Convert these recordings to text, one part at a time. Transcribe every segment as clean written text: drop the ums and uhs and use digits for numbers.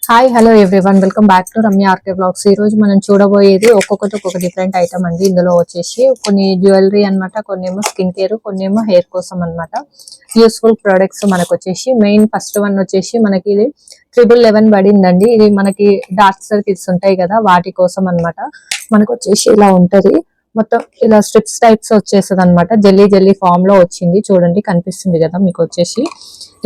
Hi hello everyone welcome back to Ramya RK blogs. ఈ రోజు మనం చూడబోయేది ఒక్కొక్కటి ఒక్కొక్క డిఫరెంట్ ఐటమ్ అండి. ఇందులో వచ్చేసి కొన్ని జ్యువెలరీ అనమాట, కొన్ని ఏమో స్కిన్ కేర్, కొన్ని ఏమో హెయిర్ కోసం అనమాట. యూస్ఫుల్ ప్రొడక్ట్స్ మనకు వచ్చేసి మెయిన్ ఫస్ట్ వన్ వచ్చేసి మనకి ఇది 1111 పడిందండి. ఇది మనకి డార్క్ సర్కిల్స్ ఉంటాయి కదా, వాటి కోసం అనమాట. మనకు వచ్చేసి ఇలా ఉంటది, మొత్తం ఇలా స్ట్రిప్స్ టైప్స్ వచ్చేస్తుంది అనమాట. జెల్లీ జెల్లీ ఫామ్ లో వచ్చింది, చూడండి కనిపిస్తుంది కదా మీకు. వచ్చేసి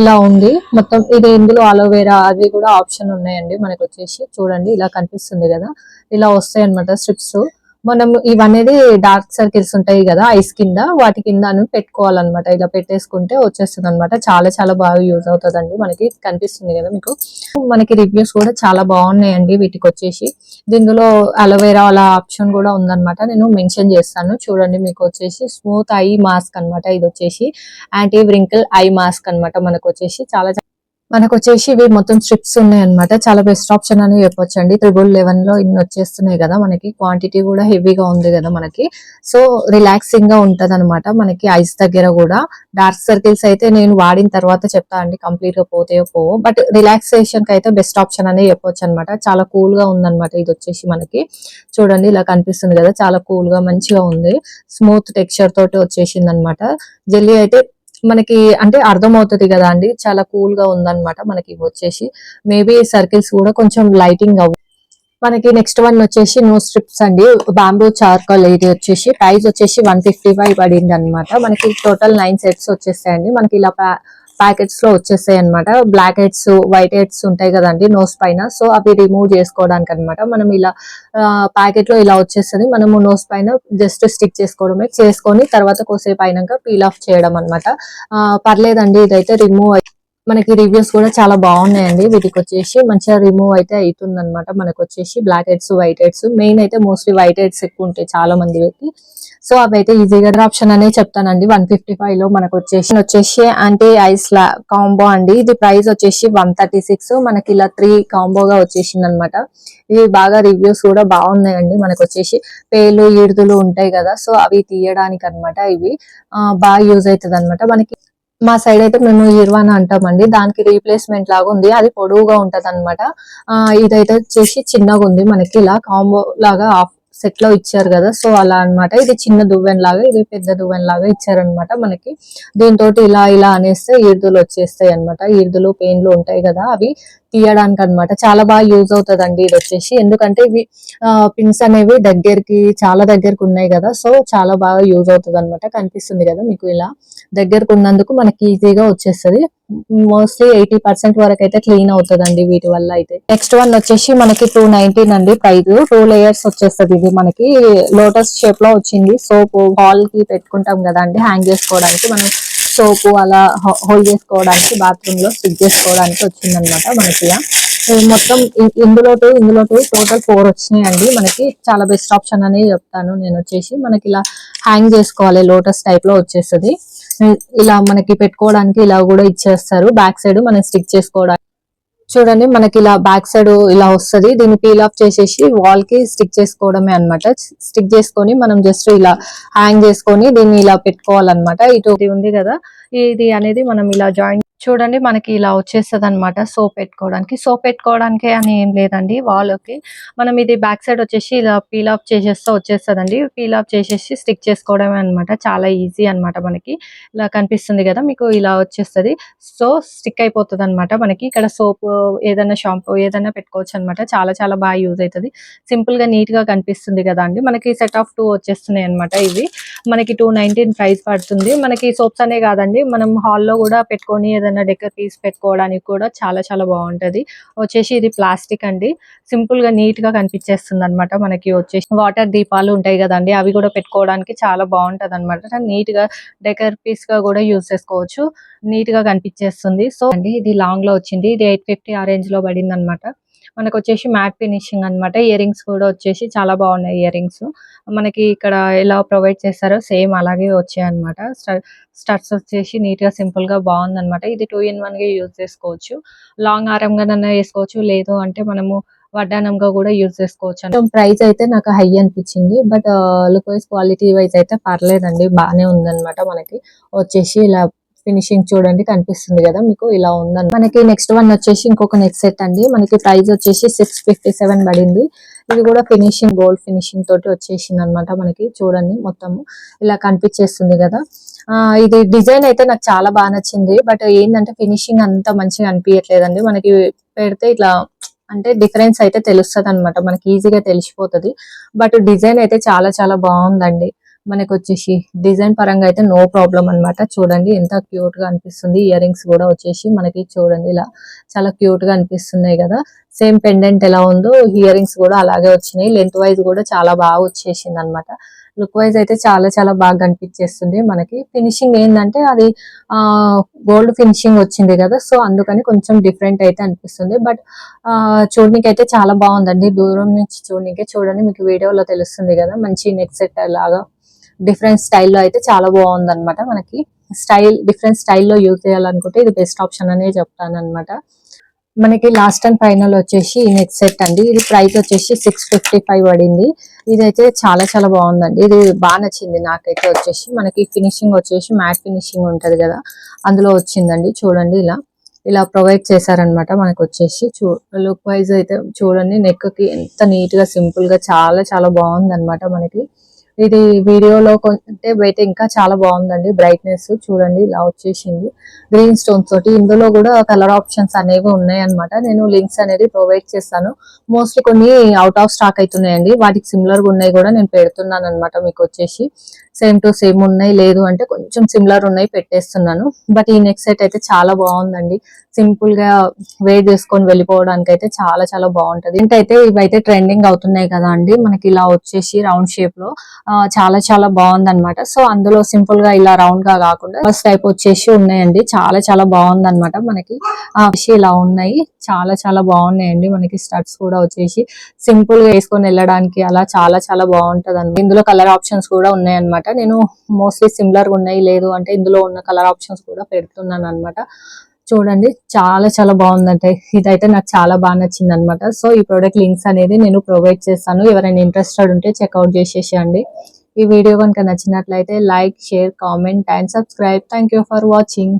ఇలా ఉంది మొత్తం. ఇది ఇందులో అలోవేరా అవి కూడా ఆప్షన్ ఉన్నాయండి మనకు. వచ్చేసి చూడండి ఇలా కనిపిస్తుంది కదా, ఇలా వస్తాయి అనమాట స్ట్రిప్స్. మనం ఇవనేది డార్క్ సర్కిల్స్ ఉంటాయి కదా ఐస్ కింద, వాటి కింద పెట్టుకోవాలన్నమాట. ఇలా పెట్టేసుకుంటే వచ్చేస్తుంది అనమాట. చాలా చాలా బాగా యూజ్ అవుతుందండి మనకి. కనిపిస్తుంది కదా మీకు. మనకి రివ్యూస్ కూడా చాలా బాగున్నాయండి వీటికి. వచ్చేసి దీనిలో అలోవేరా అలా ఆప్షన్ కూడా ఉందన్నమాట, నేను మెన్షన్ చేస్తాను చూడండి. మీకు వచ్చేసి స్మూత్ ఐ మాస్క్ అనమాట. ఇది వచ్చేసి యాంటీ వ్రింకిల్ ఐ మాస్క్ అనమాట. మనకు వచ్చేసి మనకు వచ్చేసి ఇవి మొత్తం స్ట్రిప్స్ ఉన్నాయి అనమాట. చాలా బెస్ట్ ఆప్షన్ అని చెప్పొచ్చు అండి. 1111 లో ఇన్ని వచ్చేస్తున్నాయి కదా మనకి. క్వాంటిటీ కూడా హెవీగా ఉంది కదా మనకి. సో రిలాక్సింగ్ గా ఉంటది అనమాట మనకి ఐస్ దగ్గర కూడా. డార్క్ సర్కిల్స్ అయితే నేను వాడిన తర్వాత చెప్తా అండి, కంప్లీట్ గా పోతే పోవు, బట్ రిలాక్సేషన్ కి అయితే బెస్ట్ ఆప్షన్ అనే చెప్పొచ్చు అనమాట. చాలా కూల్ గా ఉందన్నమాట. ఇది వచ్చేసి మనకి చూడండి ఇలా కనిపిస్తుంది కదా, చాలా కూల్ గా మంచిగా ఉంది. స్మూత్ టెక్స్చర్ తోటి వచ్చేసింది అనమాట. జెల్లీ అయితే మనకి అంటే అర్థం అవుతుంది కదా అండి, చాలా కూల్ గా ఉందన్నమాట మనకి. వచ్చేసి మేబీ సర్కిల్స్ కూడా కొంచెం లైటింగ్ అవ్వ. మనకి నెక్స్ట్ వన్ వచ్చేసి నో స్ట్రిప్స్ అండి, బాంబూ చార్కోల్. ఇది వచ్చేసి ప్రైస్ వచ్చేసి 155 పడింది అనమాట. మనకి టోటల్ 9 సెట్స్ వచ్చేస్తాయండి మనకి. ఇలా ప్యాకెట్స్ లో వచ్చేస్తాయి అనమాట. బ్లాక్ హెడ్స్ వైట్ హెడ్స్ ఉంటాయి కదండి నోస్ పైన, సో అవి రిమూవ్ చేసుకోవడానికి అనమాట. మనం ఇలా ప్యాకెట్ లో ఇలా వచ్చేస్తుంది. మనము నోస్ పైన జస్ట్ స్టిక్ చేసుకోవడమే, చేసుకొని తర్వాత కొద్దిసేపు అయినాక పీల్ ఆఫ్ చేయడం అనమాట. పర్లేదండి ఇదైతే రిమూవ్. మనకి రివ్యూస్ కూడా చాలా బాగున్నాయండి వీటికి. వచ్చేసి మంచిగా రిమూవ్ అయితే అవుతుంది అనమాట. మనకు వచ్చేసి blackheads whiteheads, main అయితే మోస్ట్లీ వైట్ హెడ్స్ ఎక్కువ ఉంటాయి చాలా మందికి. సో అవి అయితే ఈజీగా ఆప్షన్ అనే చెప్తానండి. 155 లో మనకు వచ్చేసి యాంటీ ఐస్ కాంబో అండి. ఇది ప్రైస్ వచ్చేసి 136. మనకి ఇలా 3 కాంబోగా వచ్చేసింది అనమాట. ఇవి బాగా రివ్యూస్ కూడా బాగున్నాయండి మనకు. వచ్చేసి పేలు ఈడుదులు ఉంటాయి కదా, సో అవి తీయడానికి అనమాట. ఇవి బాగా యూజ్ అవుతుంది అనమాట మనకి. మా సైడ్ అయితే మేము ఇర్వానా అంటామండి, దానికి రీప్లేస్మెంట్ లాగా ఉంది. అది పొడవుగా ఉంటది అనమాట. ఇదైతే వచ్చేసి చిన్నగా ఉంది మనకి. ఇలా కాంబో లాగా సెట్ లో ఇచ్చారు కదా, సో అలా అన్నమాట. ఇది చిన్న దువ్వెన్ లాగా, ఇది పెద్ద దువ్వెన్ లాగా ఇచ్చారనమాట మనకి. దీంతో ఇలా ఇలా అనేస్తే ఈర్దులు వచ్చేస్తాయి అనమాట. ఈర్దులు పెయిన్లు ఉంటాయి కదా, అవి తీయడానికి అనమాట. చాలా బాగా యూజ్ అవుతుందండి ఇది వచ్చేసి. ఎందుకంటే ఇవి పిన్స్ అనేవి దగ్గరికి చాలా దగ్గరకు ఉన్నాయి కదా, సో చాలా బాగా యూజ్ అవుతుంది అనమాట. కనిపిస్తుంది కదా మీకు, ఇలా దగ్గరకు ఉన్నందుకు మనకి ఈజీగా వచ్చేస్తుంది. మోస్ట్లీ 80% వరకు అయితే క్లీన్ అవుతుందండి వీటి వల్ల అయితే. నెక్స్ట్ వన్ వచ్చేసి మనకి 219 అండి ప్రైస్. 2 లేయర్స్ వచ్చేస్తుంది. ఇది మనకి లోటస్ షేప్ లో వచ్చింది. సోప్ హాల్ కి పెట్టుకుంటాం కదా అండి, హ్యాంగ్ చేసుకోవడానికి. మనం సోపు అలా హోల్డ్ చేసుకోవడానికి, బాత్రూమ్ లో స్టిక్ చేసుకోవడానికి వచ్చింది అనమాట మనకి. మొత్తం ఇందులో టోటల్ 4 వచ్చినాయండి మనకి. చాలా బెస్ట్ ఆప్షన్ అని చెప్తాను నేను. వచ్చేసి మనకి ఇలా హ్యాంగ్ చేసుకోవాలి, లోటస్ టైప్ లో వచ్చేస్తుంది. ఇలా మనకి పెట్టుకోవడానికి ఇలా కూడా ఇచ్చేస్తారు. బ్యాక్ సైడ్ మనం స్టిక్ చేసుకోవడానికి చూడండి మనకి ఇలా బ్యాక్ సైడ్ ఇలా వస్తుంది. దీన్ని పీల్ ఆఫ్ చేసేసి వాల్ కి స్టిక్ చేసుకోవడమే అనమాట. స్టిక్ చేసుకొని మనం జస్ట్ ఇలా హ్యాంగ్ చేసుకొని దీన్ని ఇలా పెట్టుకోవాలన్నమాట. ఇటు ఉంది కదా, ఇది అనేది మనం ఇలా జాయిన్ చూడండి మనకి ఇలా వచ్చేస్తుంది అనమాట. సోప్ పెట్టుకోవడానికి అని ఏం లేదండి. వాళ్ళకి మనం ఇది బ్యాక్ సైడ్ వచ్చేసి ఇలా పీల్ ఆఫ్ చేసేస్తే వచ్చేస్తుందండి. పీల్ ఆఫ్ చేసేసి స్టిక్ చేసుకోవడమే అనమాట. చాలా ఈజీ అనమాట మనకి. ఇలా కనిపిస్తుంది కదా మీకు, ఇలా వచ్చేస్తుంది. సో స్టిక్ అయిపోతుంది అనమాట మనకి. ఇక్కడ సోప్ ఏదైనా షాంపూ ఏదైనా పెట్టుకోవచ్చు అనమాట. చాలా చాలా బాగా యూజ్ అవుతుంది. సింపుల్ గా నీట్ గా కనిపిస్తుంది కదా అండి. మనకి సెట్ ఆఫ్ 2 వచ్చేస్తున్నాయి అనమాట. ఇవి మనకి 219 ప్రైస్ పడుతుంది. మనకి సోప్స్ అనే కాదండి, మనం హాల్లో కూడా పెట్టుకొని ఏదైనా డెకర్ పీస్ పెట్టుకోవడానికి కూడా చాలా చాలా బాగుంటది. వచ్చేసి ఇది ప్లాస్టిక్ అండి. సింపుల్ గా నీట్ గా కనిపించేస్తుంది అనమాట మనకి. వచ్చేసి వాటర్ దీపాలు ఉంటాయి కదండి, అవి కూడా పెట్టుకోవడానికి చాలా బాగుంటది అనమాట. నీట్ గా డెకర్ పీస్ గా కూడా యూజ్ చేసుకోవచ్చు. నీట్ గా కనిపించేస్తుంది. సో అండి ఇది లాంగ్ లో వచ్చింది. ఇది 850 ఆ రేంజ్ లో పడింది అనమాట. మనకు వచ్చేసి మ్యాట్ ఫినిషింగ్ అనమాట. ఇయర్ రింగ్స్ కూడా వచ్చేసి చాలా బాగున్నాయి. ఇయర్ రింగ్స్ మనకి ఇక్కడ ఎలా ప్రొవైడ్ చేస్తారో సేమ్ అలాగే వచ్చాయి అనమాట. స్టడ్స్ వచ్చేసి నీట్ గా సింపుల్ గా బాగుంది అనమాట. ఇది 2 in 1 గా యూజ్ చేసుకోవచ్చు. లాంగ్ ఆరం గానన్నా వేసుకోవచ్చు, లేదు అంటే మనము వడ్డానంగా కూడా యూజ్ చేసుకోవచ్చు. ప్రైస్ అయితే నాకు హై అనిపించింది, but look wise quality wise అయితే పర్లేదండి, బాగానే ఉందన్నమాట మనకి. వచ్చేసి ఇలా ఫినిషింగ్ చూడండి కనిపిస్తుంది కదా మీకు, ఇలా ఉందని. మనకి నెక్స్ట్ వన్ వచ్చేసి ఇంకొక నెక్ సెట్ అండి. మనకి ప్రైస్ వచ్చేసి 657 పడింది. ఇది కూడా ఫినిషింగ్ గోల్డ్ ఫినిషింగ్ తోటి వచ్చేసింది అనమాట. మనకి చూడండి మొత్తము ఇలా కనిపించేస్తుంది కదా. ఇది డిజైన్ అయితే నాకు చాలా బాగా నచ్చింది. బట్ ఏంటంటే ఫినిషింగ్ అంత మంచిగా అనిపించట్లేదండి. మనకి పెడితే ఇట్లా అంటే డిఫరెన్స్ అయితే తెలుస్తుంది అనమాట, మనకి ఈజీగా తెలిసిపోతుంది. బట్ డిజైన్ అయితే చాలా చాలా బాగుందండి. మనకి వచ్చేసి డిజైన్ పరంగా అయితే నో ప్రాబ్లం అన్నమాట. చూడండి ఎంత క్యూట్ గా అనిపిస్తుంది. ఇయర్ రింగ్స్ కూడా వచ్చేసి మనకి చూడండి ఇలా చాలా క్యూట్ గా అనిపిస్తున్నాయి కదా. సేమ్ పెండెంట్ ఎలా ఉందో ఇయర్ రింగ్స్ కూడా అలాగే వచ్చినాయి. లెంత్ వైజ్ కూడా చాలా బాగా వచ్చేసింది అనమాట. లుక్ వైజ్ అయితే చాలా చాలా బాగా కనిపించేస్తుంది. మనకి ఫినిషింగ్ ఏంటంటే అది గోల్డ్ ఫినిషింగ్ వచ్చింది కదా, సో అందుకని కొంచెం డిఫరెంట్ అయితే అనిపిస్తుంది. బట్ చూడడానికి అయితే చాలా బాగుందండి. దూరం నుంచి చూడడానికి చూడండి, మీకు వీడియోలో తెలుస్తుంది కదా. మంచి నెక్ సెట్ లాగా డిఫరెంట్ స్టైల్లో అయితే చాలా బాగుంది అనమాట. మనకి డిఫరెంట్ స్టైల్లో యూజ్ చేయాలనుకుంటే ఇది బెస్ట్ ఆప్షన్ అనే చెప్తాను అనమాట. మనకి లాస్ట్ అండ్ ఫైనల్ వచ్చేసి ఈ నెక్ సెట్ అండి. ఇది ప్రైస్ వచ్చేసి 655 పడింది. ఇదైతే చాలా చాలా బాగుందండి. ఇది బాగా నచ్చింది నాకైతే. వచ్చేసి మనకి ఫినిషింగ్ వచ్చేసి మ్యాట్ ఫినిషింగ్ ఉంటది కదా, అందులో వచ్చిందండి. చూడండి ఇలా ఇలా ప్రొవైడ్ చేశారనమాట. మనకు వచ్చేసి లుక్ వైజ్ అయితే చూడండి, నెక్ కి ఎంత నీట్ గా సింపుల్ గా చాలా చాలా బాగుంది అనమాట. మనకి ఇది వీడియోలో కొంటే అయితే ఇంకా చాలా బాగుందండి. బ్రైట్నెస్ చూడండి ఇలా వచ్చేసింది గ్రీన్ స్టోన్స్ తోటి. ఇందులో కూడా కలర్ ఆప్షన్స్ అనేవి ఉన్నాయి అనమాట. నేను లింక్స్ అనేది ప్రొవైడ్ చేస్తాను. మోస్ట్లీ కొన్ని అవుట్ ఆఫ్ స్టాక్ అవుతున్నాయండి. వాటికి సిమిలర్ గా ఉన్నాయి కూడా నేను పెడుతున్నాను అనమాట. మీకు వచ్చేసి సేమ్ టు సేమ్ ఉన్నాయి, లేదు అంటే కొంచెం సిమిలర్ ఉన్నాయి పెట్టేస్తున్నాను. బట్ ఈ నెక్ సెట్ అయితే చాలా బాగుందండి. సింపుల్ గా వేర్ చేసుకొని వెళ్ళిపోవడానికి అయితే చాలా చాలా బాగుంటది. ఏంటైతే ఇవైతే ట్రెండింగ్ అవుతున్నాయి కదా అండి. మనకి ఇలా వచ్చేసి రౌండ్ షేప్ లో చాలా చాలా బాగుంది అనమాట. సో అందులో సింపుల్ గా ఇలా రౌండ్ గా కాకుండా ఫస్ట్ టైప్ వచ్చేసి ఉన్నాయండి. చాలా చాలా బాగుంది అనమాట. మనకి ఇలా ఉన్నాయి, చాలా చాలా బాగున్నాయండి. మనకి స్టడ్స్ కూడా వచ్చేసి సింపుల్ గా వేసుకొని వెళ్ళడానికి అలా చాలా చాలా బాగుంటది అనమాట. ఇందులో కలర్ ఆప్షన్స్ కూడా ఉన్నాయి అనమాట. నేను మోస్ట్లీ సిమిలర్ గా ఉన్నాయి, లేదు అంటే ఇందులో ఉన్న కలర్ ఆప్షన్స్ కూడా పెడుతున్నాను అనమాట. చూడండి చాలా చాలా బాగుందంటే ఇదైతే నాకు చాలా బాగా నచ్చింది అనమాట. సో ఈ ప్రోడక్ట్ లింక్స్ అనేది నేను ప్రొవైడ్ చేస్తాను. ఎవరైనా ఇంట్రెస్టెడ్ ఉంటే చెక్అవుట్ చేసేసేయండి. ఈ వీడియో కనుక నచ్చినట్లయితే like, share, comment and subscribe. Thank you for watching.